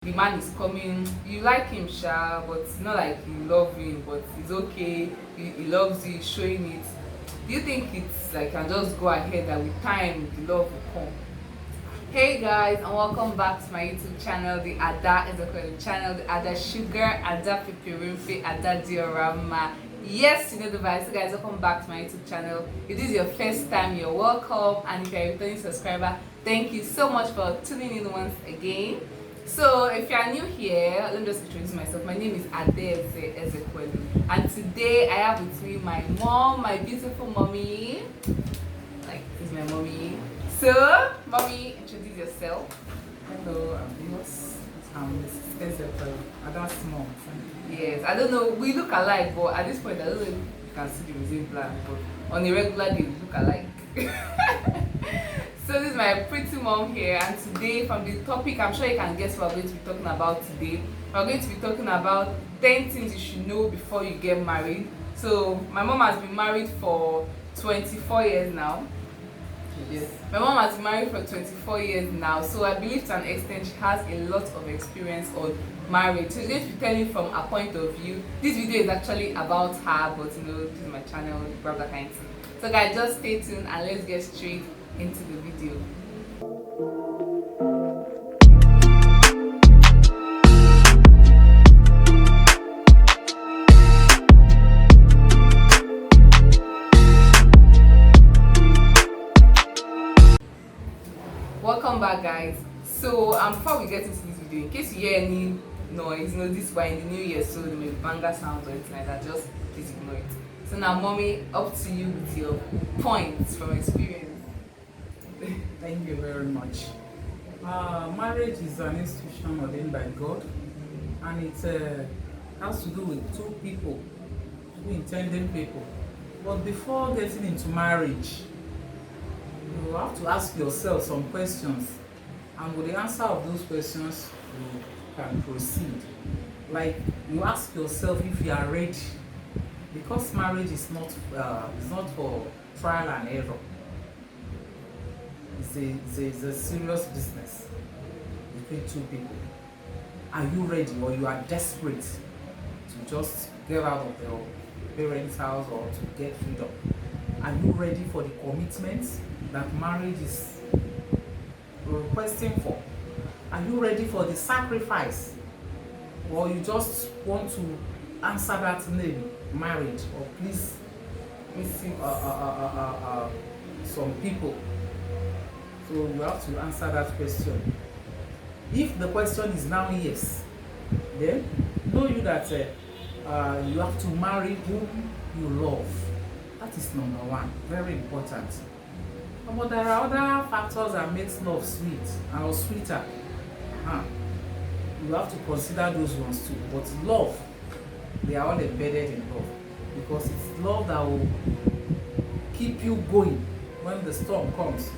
the man is coming, you like him sha, but it's not like you love him, but it's okay, he loves you, he's showing it. Do you think it's like can just go ahead that with time the love will come? Hey guys, and welcome back to my YouTube channel, the Ada Ezekwelu channel, the Ada Sugar, Ada Pipirimpe, Ada Diorama. Yes, you know the vibe. So guys, welcome back to my YouTube channel. If this is your first time, you're welcome, and if you're a returning subscriber, thank you so much for tuning in once again. So if you are new here, let me just introduce myself. My name is Ada Ezekwelu, and today I have with me my mom, my beautiful mommy. Like, this is my mommy. So, mommy, introduce yourself. Hello, I'm viewers. I'm Mrs. Ezekwelu. That's small. Yes, I don't know, we look alike, but at this point, I don't know if you can see the resemblance, but on a regular day, we look alike. So this is my pretty mom here, and today from the topic, I'm sure you can guess what we're going to be talking about today. We're going to be talking about 10 things you should know before you get married. So my mom has been married for 24 years now. Yes. My mom has been married for 24 years now, so I believe to an extent she has a lot of experience on marriage. So she's going to be telling from her point of view. This video is actually about her, but you know, this is my channel, grab that kind of thing. So guys, just stay tuned and let's get straight into the video. Welcome back guys. So before we get into this video, in case you hear any noise, you know this is why in the new year, so there may be banger sounds or anything like that, just please ignore it. So now mommy, up to you with your points from experience. Thank you very much. Marriage is an institution ordained by God, and it has to do with two people, two intending people. But before getting into marriage, you have to ask yourself some questions, and with the answer of those questions, you can proceed. Like, you ask yourself if you are ready, because marriage is not for trial and error. It's a serious business between two people. Are you ready, or you are desperate to just get out of your parents' house or to get freedom? Are you ready for the commitments that marriage is requesting for? Are you ready for the sacrifice, or you just want to answer that name, marriage, or please receive some people? So you have to answer that question. If the question is now yes, then know you that you have to marry whom you love. That is number one, very important. But there are other factors that makes love sweet or sweeter. You have to consider those ones too. But love, they are all embedded in love, because it's love that will keep you going when the storm comes.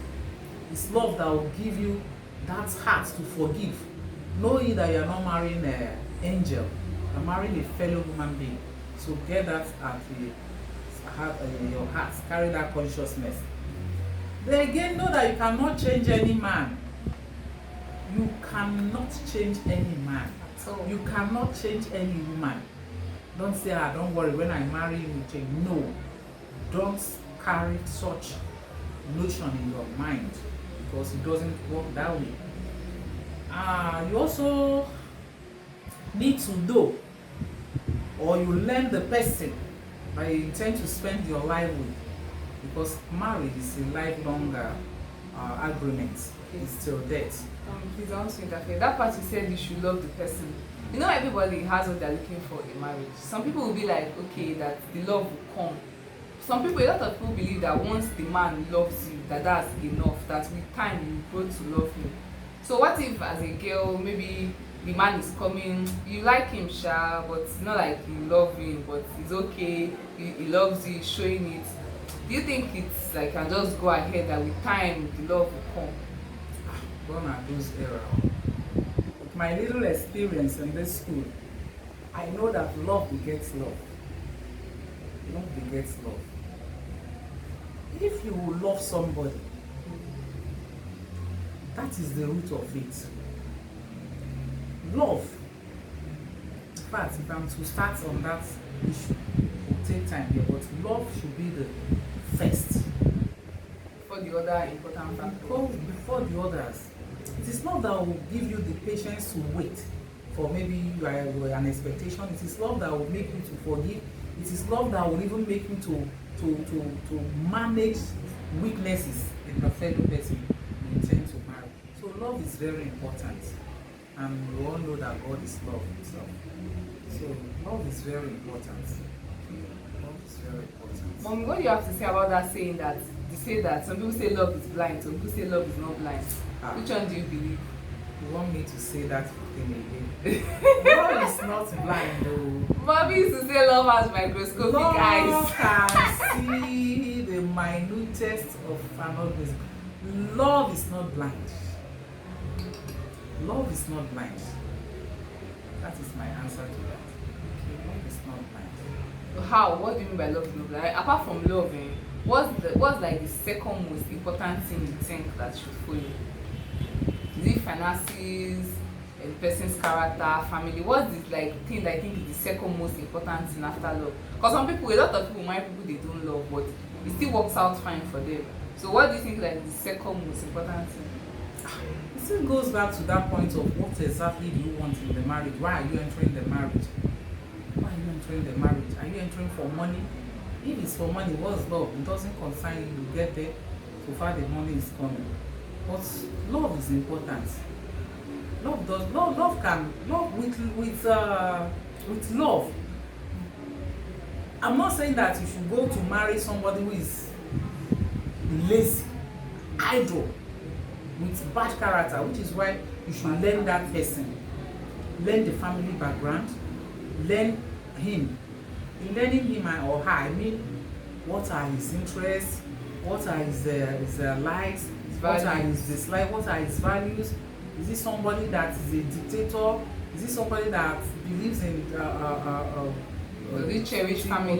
It's love that will give you that heart to forgive, knowing that you are not marrying an angel, you are marrying a fellow human being. So get that at your heart, carry that consciousness. Then again, know that you cannot change any man. You cannot change any man. You cannot change any woman. Don't say, don't worry, when I marry you will change. No, don't carry such notion in your mind, because it doesn't work that way. You also need to know, or you learn the person that you intend to spend your life with, because marriage is a lifelong agreement. It's till death. Please don't interfere. That part you said you should love the person. You know, everybody has what they're looking for in marriage. Some people will be like, okay, that the love will come. Some people, a lot of people believe that once the man loves you, that's enough, that with time you grow to love him. So what if as a girl, maybe the man is coming, you like him sha, but it's not like you love him, but it's okay, he loves you, he's showing it. Do you think it's like can just go ahead that with time the love will come? Gone are those era. With my little experience in this school, I know that love begets love. Love begets love. If you love somebody, that is the root of it. love. In fact, if I'm to start on that issue, it will take time here, but love should be the first. For the other important factors. Because before the others, it is love that will give you the patience to wait for maybe you are an expectation. It is love that will make you to forgive. It is love that will even make you to manage weaknesses in the fellow person you intend to marry. So love is very important, and we all know that God is love himself. So love is very important. Love is very important. Mom, what do you have to say about that saying that they say that some people say love is blind, some people say love is not blind? Which one do you believe? You want me to say that thing again? Love is not blind though. Mommy used to say love has microscopic Love eyes. can see the minutest of an organism. Love is not blind. Love is not blind. That is my answer to that. Love is not blind. How? What do you mean by love is not blind? Apart from love, what's like the second most important thing you think that should follow? Is it finances, a person's character, family? What's this like thing that I think is the second most important thing after love? Because some people, a lot of people marry people they don't love, but it still works out fine for them. So what do you think like the second most important thing? It still goes back to that point of what exactly do you want in the marriage? Why are you entering the marriage? Why are you entering the marriage? Are you entering for money? If it's for money, what's love? It doesn't concern you. You get there, so far the money is coming. But love is important. Love can with love. I'm not saying that you should go to marry somebody who is lazy, idle, with bad character, which is why you should learn that person, learn the family background, learn him. In learning him or her, I mean, what are his interests, what are his likes, what are his dislikes, what are his values. Is he somebody that is a dictator? Is he somebody that believes in Does he cherish family?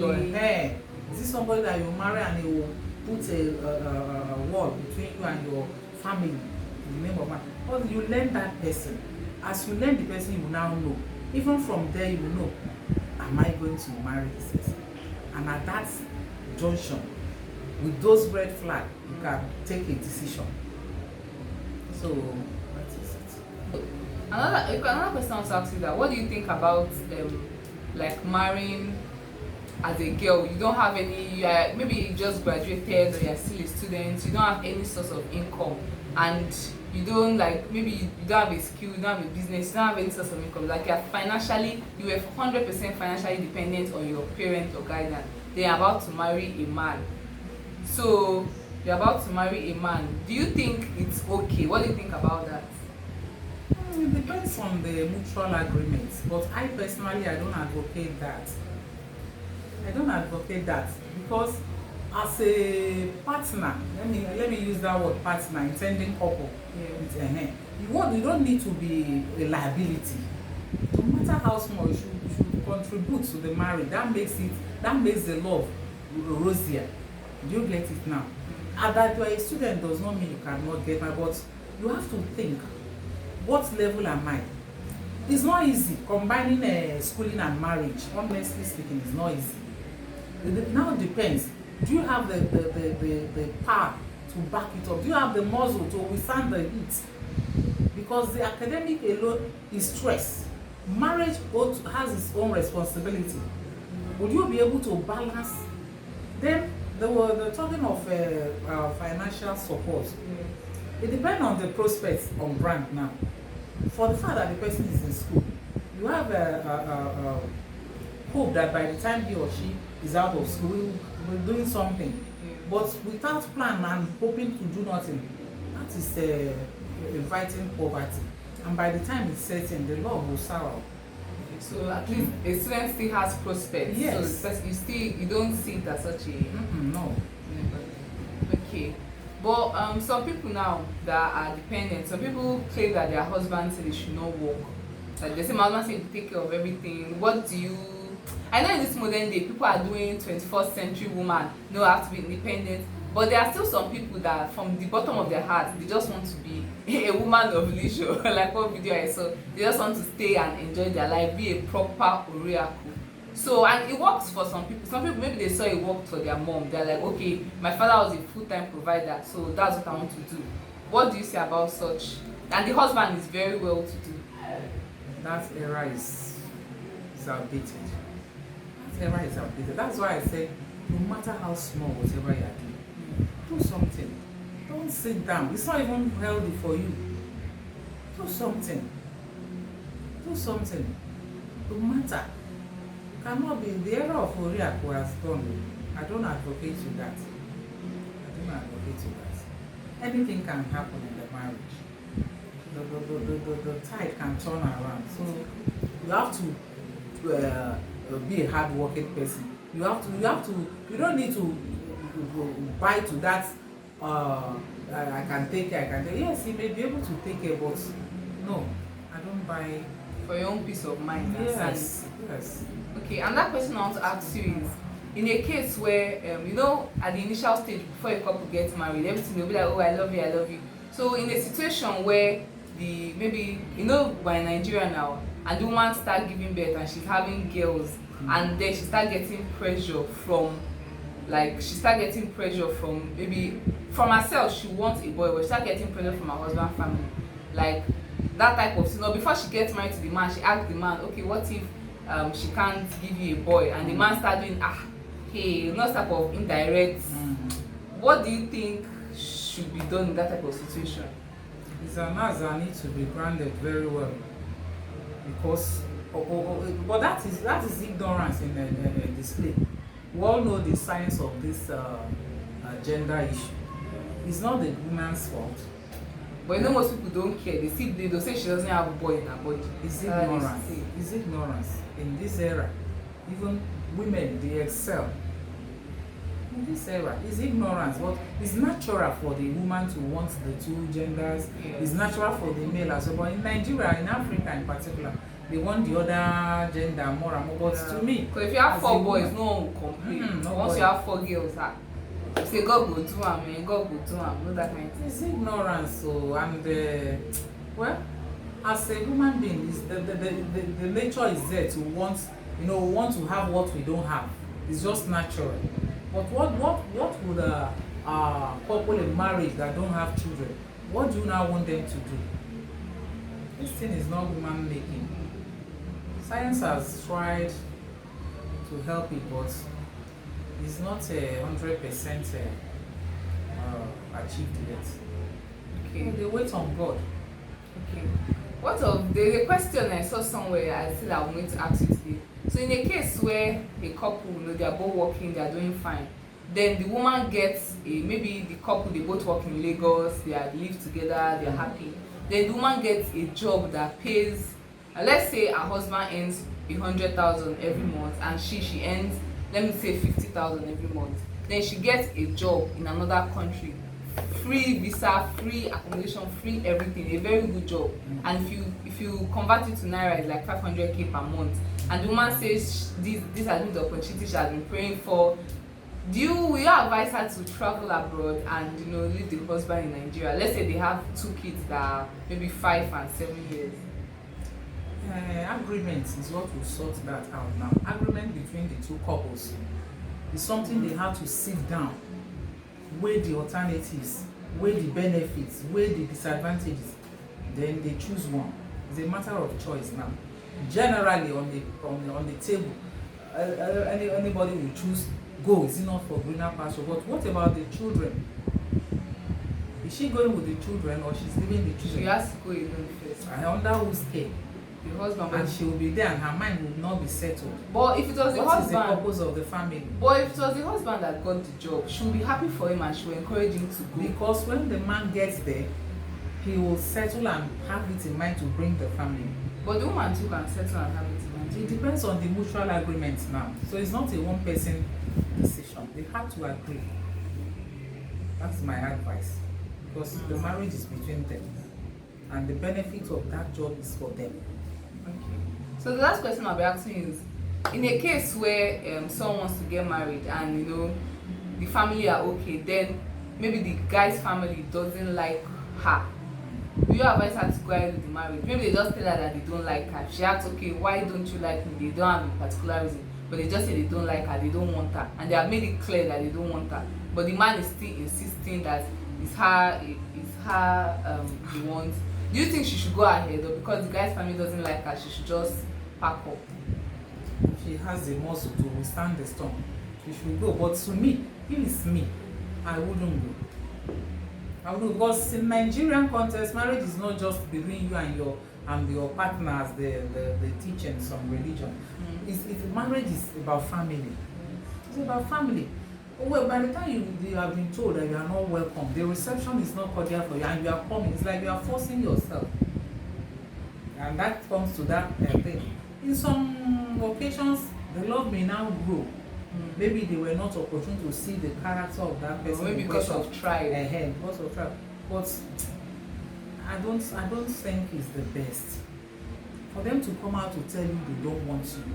Is he somebody that you marry and he will put a wall between you and your family in the name of man? Because you learn that person. As you learn the person, you will now know. Even from there, you will know, am I going to marry this person? And at that junction, with those red flags, you can take a decision. So that is it. Another person wants to ask you that. What do you think about like marrying as a girl? You don't have any. Maybe you just graduated, or you're still a student. You don't have any source of income, and you don't maybe you don't have a skill, you don't have a business, you don't have any source of income. Like you were 100% financially dependent on your parent or guardian. Then you're about to marry a man. So you're about to marry a man. Do you think it's okay? What do you think about that? It depends on the mutual agreements, but I personally I don't advocate that. Because as a partner, let me use that word partner, intending couple. Yeah. You don't need to be a liability. No matter how small, you should contribute to the marriage. That makes the love rosier. Do you get it now? And that you are a student does not mean you cannot get married, but you have to think, what level am I? It's not easy. Combining schooling and marriage, honestly speaking, is not easy. It now depends. Do you have the power to back it up? Do you have the muscle to withstand the heat? Because the academic alone is stress. Marriage has its own responsibility. Would you be able to balance? Then they're talking of financial support. It depends on the prospects on brand now. For the fact that the person is in school, you have a hope that by the time he or she is out of school, will be doing something. But without plan and hoping to do nothing, that is inviting poverty. And by the time it's certain, the love will sour. So at least a student still has prospects. Yes. So you don't see it as such a No. Okay. But some people now that are dependent, some people claim that their husbands say they should not work. Like they say my husband said to take care of everything. What do you I know in this modern day people are doing 21st century woman, no, I have to be independent. But there are still some people that from the bottom of their heart they just want to be a woman of leisure. Like what video I saw, they just want to stay and enjoy their life, be a proper oracle. So, and it works for some people. Some people, maybe they saw it worked for their mom. They're like, okay, my father was a full-time provider, so that's what I want to do. What do you say about such? And the husband is very well to do. That era is outdated. That era is outdated. That's why I say, no matter how small whatever you are doing, do something. Don't sit down. It's not even healthy for you. Do something. Do something. No matter. Cannot be the era of Oriaku has gone. I don't advocate to that. I don't advocate to that. Anything can happen in the marriage. The tide can turn around. So you have to be a hard-working person. You don't need to buy to that. I can take care. I can take. Yes, you may be able to take care, but no, I don't buy. For your own peace of mind. Yes. Yes. Okay, and that question I want to ask you is, in a case where you know, at the initial stage before a couple gets married, everything will be like, oh, I love you, I love you. So in a situation where maybe you know, we're in Nigeria now, and the woman start giving birth and she's having girls, and then she start getting pressure from maybe from herself. She wants a boy, but she start getting pressure from her husband family, like that type of thing. No, before she gets married to the man, she asks the man, okay, what if she can't give you a boy, and the man start doing hey, not type of indirect. What do you think should be done in that type of situation? It's an answer need to be grounded very well, because but that is ignorance in a display. We all know the science of this gender issue. It's not the woman's fault. But you know, most people don't care. They'll say she doesn't have a boy in her body. It's ignorance. It's ignorance. In this era, even women, they excel. In this era, it's ignorance. But it's natural for the woman to want the two genders. Yes. It's natural for the male as well. But in Nigeria, in Africa in particular, they want the other gender more and more. But to me, because if you have 4 boys, no one will complain. Once you have 4 girls, say God go do am, man. God go do am. No that kind of thing. It's ignorance. So and well, as a human being, is the nature is there to want to have what we don't have. It's just natural. But what would a couple in marriage that don't have children, what do you now want them to do? This thing is not human making. Science has tried to help it, but it's not 100% achieved yet. Okay. They wait on God. Okay. What of the question I saw somewhere? I said I'm going to ask you today. So in a case where a couple, they are both working, they are doing fine, then the woman gets maybe the couple, they both work in Lagos, they live together, they are happy. Then the woman gets a job that pays, let's say her husband earns 100,000 every month, and she earns, let me say, 50,000 every month. Then she gets a job in another country, free visa, free accommodation, free everything, a very good job. And if you convert it to naira, it's like 500k per month. And the woman says this has been the opportunity she has been praying for. Will you advise her to travel abroad and leave the husband in Nigeria? Let's say they have 2 kids that are maybe 5 and 7 years. Agreement is what will sort that out now. Agreement between the two couples is something they have to sit down, weigh the alternatives, weigh the benefits, weigh the disadvantages, then they choose one. It's a matter of choice now. Generally on the table, anybody will choose go. Is it not for greener pasture? But what about the children? Is she going with the children, or she's leaving the children? She has to go alone first. And under whose care? The husband. And she will be there, and her mind will not be settled. But if it was the husband, what is the purpose of the family? But if it was the husband that got the job, she will be happy for him and she will encourage him to go. Because when the man gets there, he will settle and have it in mind to bring the family. But the woman too can settle and have it in mind. It depends on the mutual agreement now. So it's not a one-person decision. They have to agree. That's my advice. Because the marriage is between them, and the benefit of that job is for them. Okay. So the last question I'll be asking is, in a case where someone wants to get married and the family are okay, then maybe the guy's family doesn't like her, will you advise her to go ahead with the marriage? Maybe they just tell her that they don't like her. She asks, okay, why don't you like me? They don't have a particular reason, but they just say they don't like her, they don't want her, and they have made it clear that they don't want her. But the man is still insisting that it's her he wants. Do you think she should go ahead, or because the guy's family doesn't like her, she should just pack up? If she has the muscle to withstand the storm, she should go. But to me, if it's me, I wouldn't go. I would, because in Nigerian context, marriage is not just between you and your partners. They teach in some religion. Marriage is about family. It's about family. Well, by the time you have been told that you are not welcome, the reception is not cordial for you, and you are coming, it's like you are forcing yourself. And that comes to that thing. In some occasions, the love may now grow. Maybe they were not opportune to see the character of that person. Or maybe because of tribe. Because of tribe. But I don't think it's the best for them to come out to tell you they don't want you.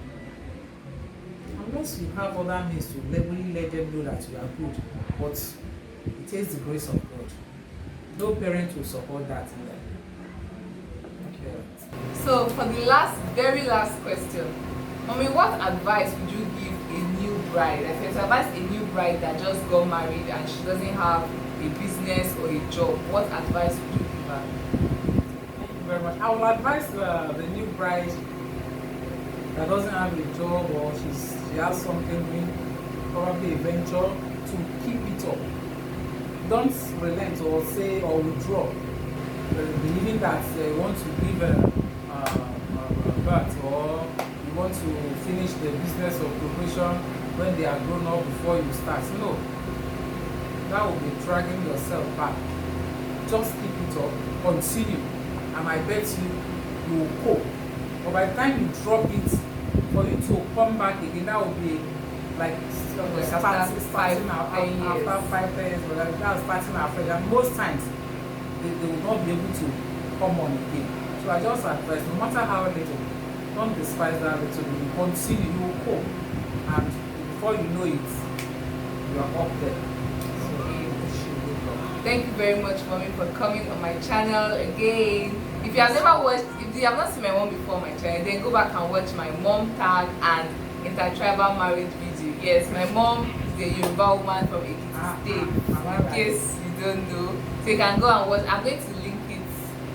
Unless you have other means to really let them know that you are good. But it takes the grace of God. No parent will support that either. Okay. So for the very last question, Mommy, what advice would you give a new bride? If you advise a new bride that just got married and she doesn't have a business or a job, what advice would you give her? Thank you very much. I will advise the new bride that doesn't have a job, or she has something doing, probably a venture, to keep it up. Don't relent or say or withdraw, believing that you want to give birth, or you want to finish the business of probation when they are grown up before you start. No, that will be dragging yourself back. Just keep it up, continue, and I bet you will cope. But by the time you drop it, for you to come back again, that will be like after 5 years. After 5 years, that's starting afresh. And most times, they will not be able to come on again. So I just advise, no matter how little, don't despise that little. You continue, you will cope, and before you know it, you are up there. Thank you very much, Mommy, for coming on my channel again. If you have not seen my mom before on my channel, then go back and watch my mom tag and intertribal marriage video. Yes, my mom is a Yoruba woman from Ekiti State. In case you don't know, so you can go and watch. I'm going to link it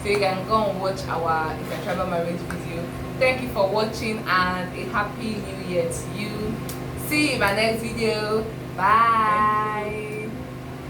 so you can go and watch our intertribal marriage video. Thank you for watching, and a happy new year to you. See you in my next video. Bye.